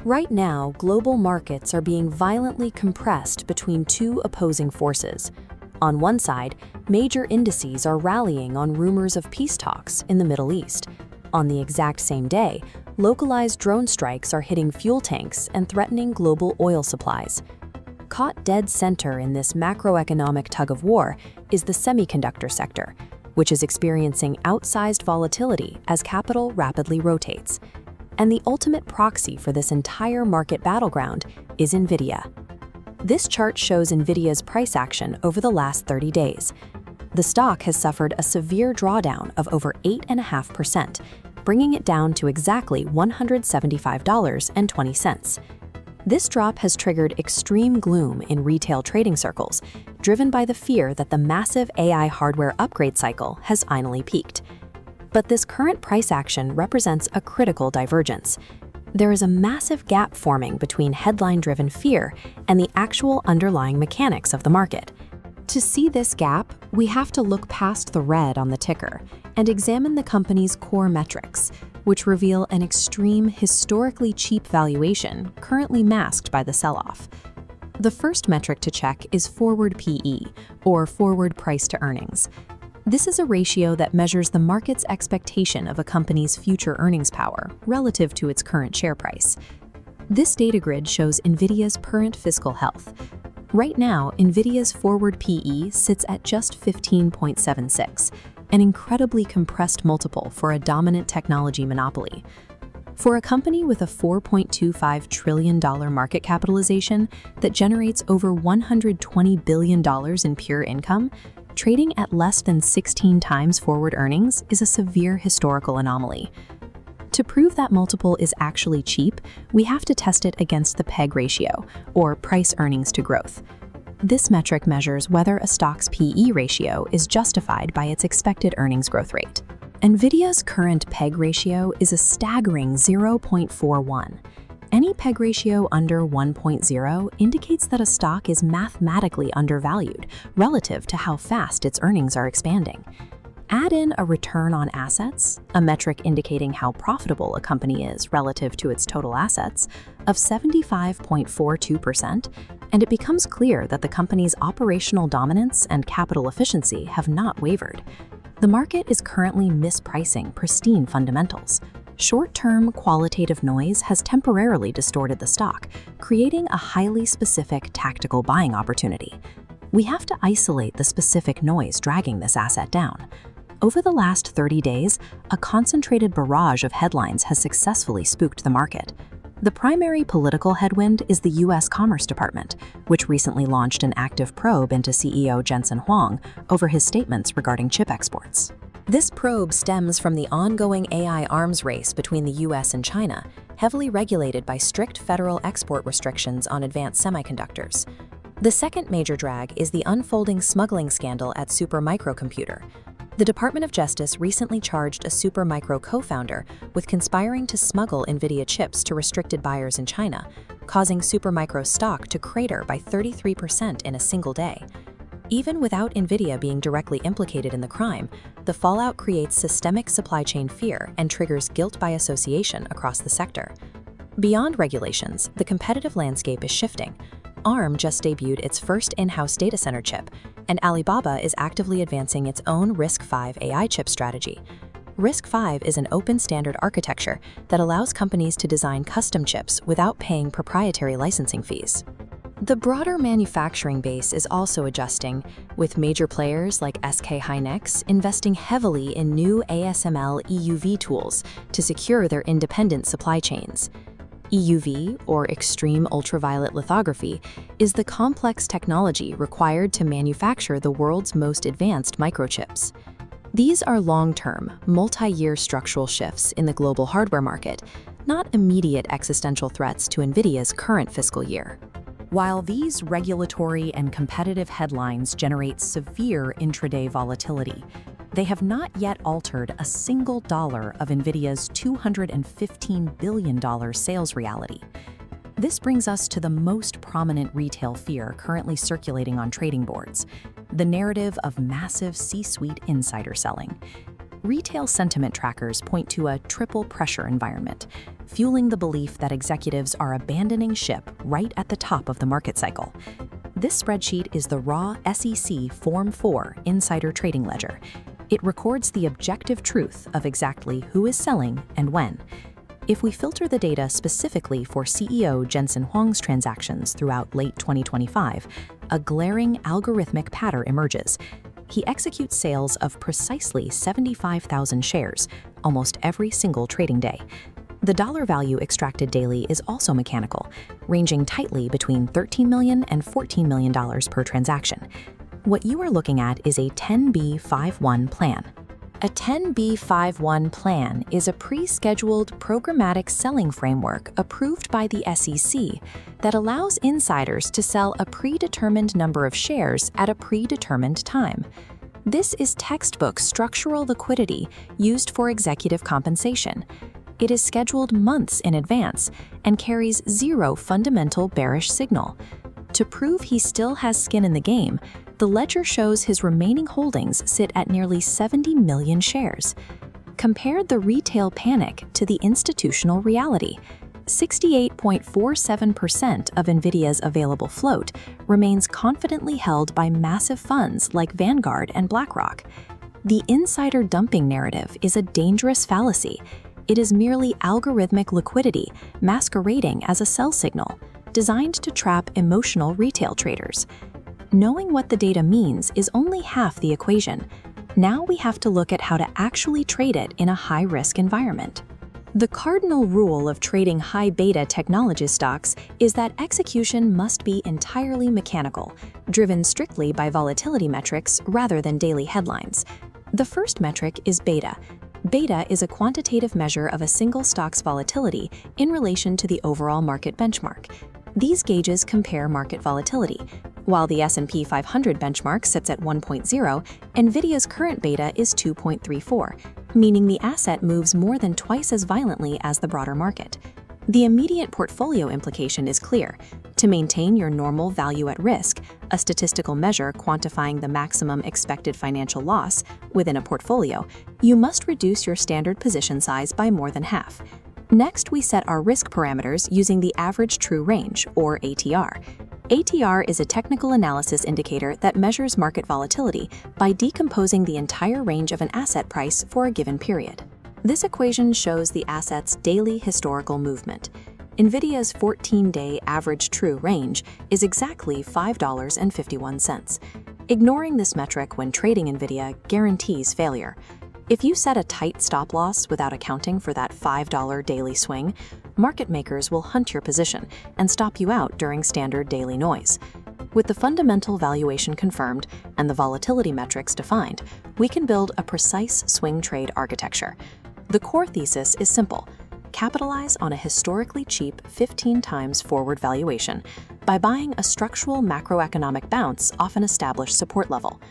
Right now, global markets are being violently compressed between two opposing forces. On one side, major indices are rallying on rumors of peace talks in the Middle East. On the exact same day, localized drone strikes are hitting fuel tanks and threatening global oil supplies. Caught dead center in this macroeconomic tug-of-war is the semiconductor sector, which is experiencing outsized volatility as capital rapidly rotates. And the ultimate proxy for this entire market battleground is NVIDIA. This chart shows NVIDIA's price action over the last 30 days. The stock has suffered a severe drawdown of over 8.5%, bringing it down to exactly $175.20. This drop has triggered extreme gloom in retail trading circles, driven by the fear that the massive AI hardware upgrade cycle has finally peaked. But this current price action represents a critical divergence. There is a massive gap forming between headline-driven fear and the actual underlying mechanics of the market. To see this gap, we have to look past the red on the ticker and examine the company's core metrics, which reveal an extreme, historically cheap valuation currently masked by the sell-off. The first metric to check is forward PE, or forward price to earnings. This is a ratio that measures the market's expectation of a company's future earnings power relative to its current share price. This data grid shows NVIDIA's current fiscal health. Right now, NVIDIA's forward PE sits at just 15.76, an incredibly compressed multiple for a dominant technology monopoly. For a company with a $4.25 trillion market capitalization that generates over $120 billion in pure income, trading at less than 16 times forward earnings is a severe historical anomaly. To prove that multiple is actually cheap, we have to test it against the PEG ratio, or price earnings to growth. This metric measures whether a stock's PE ratio is justified by its expected earnings growth rate. NVIDIA's current PEG ratio is a staggering 0.41. Any PEG ratio under 1.0 indicates that a stock is mathematically undervalued relative to how fast its earnings are expanding. Add in a return on assets, a metric indicating how profitable a company is relative to its total assets, of 75.42%, and it becomes clear that the company's operational dominance and capital efficiency have not wavered. The market is currently mispricing pristine fundamentals. Short-term qualitative noise has temporarily distorted the stock, creating a highly specific tactical buying opportunity. We have to isolate the specific noise dragging this asset down. Over the last 30 days, a concentrated barrage of headlines has successfully spooked the market. The primary political headwind is the U.S. Commerce Department, which recently launched an active probe into CEO Jensen Huang over his statements regarding chip exports. This probe stems from the ongoing AI arms race between the U.S. and China, heavily regulated by strict federal export restrictions on advanced semiconductors. The second major drag is the unfolding smuggling scandal at Supermicro Computer. The Department of Justice recently charged a Supermicro co-founder with conspiring to smuggle NVIDIA chips to restricted buyers in China, causing Supermicro's stock to crater by 33% in a single day. Even without NVIDIA being directly implicated in the crime, the fallout creates systemic supply chain fear and triggers guilt by association across the sector. Beyond regulations, the competitive landscape is shifting. ARM just debuted its first in-house data center chip, and Alibaba is actively advancing its own RISC-V AI chip strategy. RISC-V is an open standard architecture that allows companies to design custom chips without paying proprietary licensing fees. The broader manufacturing base is also adjusting, with major players like SK Hynix investing heavily in new ASML EUV tools to secure their independent supply chains. EUV, or extreme ultraviolet lithography, is the complex technology required to manufacture the world's most advanced microchips. These are long-term, multi-year structural shifts in the global hardware market, not immediate existential threats to NVIDIA's current fiscal year. While these regulatory and competitive headlines generate severe intraday volatility, they have not yet altered a single dollar of NVIDIA's $215 billion sales reality. This brings us to the most prominent retail fear currently circulating on trading boards, the narrative of massive C-suite insider selling. Retail sentiment trackers point to a triple pressure environment, fueling the belief that executives are abandoning ship right at the top of the market cycle. This spreadsheet is the raw SEC Form 4 insider trading ledger. It records the objective truth of exactly who is selling and when. If we filter the data specifically for CEO Jensen Huang's transactions throughout late 2025, a glaring algorithmic pattern emerges. He executes sales of precisely 75,000 shares, almost every single trading day. The dollar value extracted daily is also mechanical, ranging tightly between $13 million and $14 million per transaction. What you are looking at is a 10b5-1 plan. A 10b5-1 plan is a pre-scheduled programmatic selling framework approved by the SEC that allows insiders to sell a predetermined number of shares at a predetermined time. This is textbook structural liquidity used for executive compensation. It is scheduled months in advance and carries zero fundamental bearish signal. To prove he still has skin in the game, the ledger shows his remaining holdings sit at nearly 70 million shares. Compare the retail panic to the institutional reality. 68.47% of NVIDIA's available float remains confidently held by massive funds like Vanguard and BlackRock. The insider dumping narrative is a dangerous fallacy. It is merely algorithmic liquidity masquerading as a sell signal, designed to trap emotional retail traders. Knowing what the data means is only half the equation. Now we have to look at how to actually trade it in a high-risk environment. The cardinal rule of trading high-beta technology stocks is that execution must be entirely mechanical, driven strictly by volatility metrics rather than daily headlines. The first metric is beta. Beta is a quantitative measure of a single stock's volatility in relation to the overall market benchmark. These gauges compare market volatility. While the S&P 500 benchmark sits at 1.0, NVIDIA's current beta is 2.34, meaning the asset moves more than twice as violently as the broader market. The immediate portfolio implication is clear. To maintain your normal value at risk, a statistical measure quantifying the maximum expected financial loss within a portfolio, you must reduce your standard position size by more than half. Next, we set our risk parameters using the average true range, or ATR. ATR is a technical analysis indicator that measures market volatility by decomposing the entire range of an asset price for a given period. This equation shows the asset's daily historical movement. NVIDIA's 14-day average true range is exactly $5.51. Ignoring this metric when trading NVIDIA guarantees failure. If you set a tight stop loss without accounting for that $5 daily swing, market makers will hunt your position and stop you out during standard daily noise. With the fundamental valuation confirmed and the volatility metrics defined, we can build a precise swing trade architecture. The core thesis is simple: capitalize on a historically cheap 15 times forward valuation by buying a structural macroeconomic bounce off an established support level.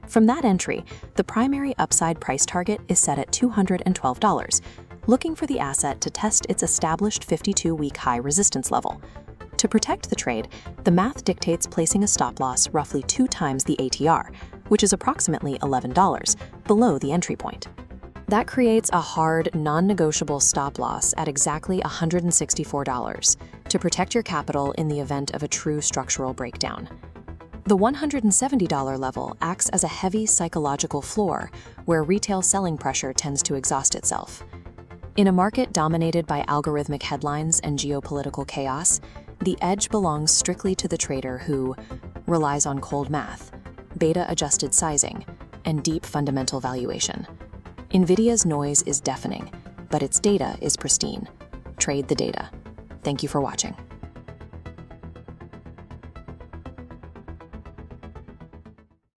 From that entry, the primary upside price target is set at $212, looking for the asset to test its established 52-week high resistance level. To protect the trade, the math dictates placing a stop loss roughly 2 times the ATR, which is approximately $11, below the entry point. That creates a hard, non-negotiable stop loss at exactly $164 to protect your capital in the event of a true structural breakdown. The $170 level acts as a heavy psychological floor where retail selling pressure tends to exhaust itself. In a market dominated by algorithmic headlines and geopolitical chaos, the edge belongs strictly to the trader who relies on cold math, beta-adjusted sizing, and deep fundamental valuation. NVIDIA's noise is deafening, but its data is pristine. Trade the data. Thank you for watching.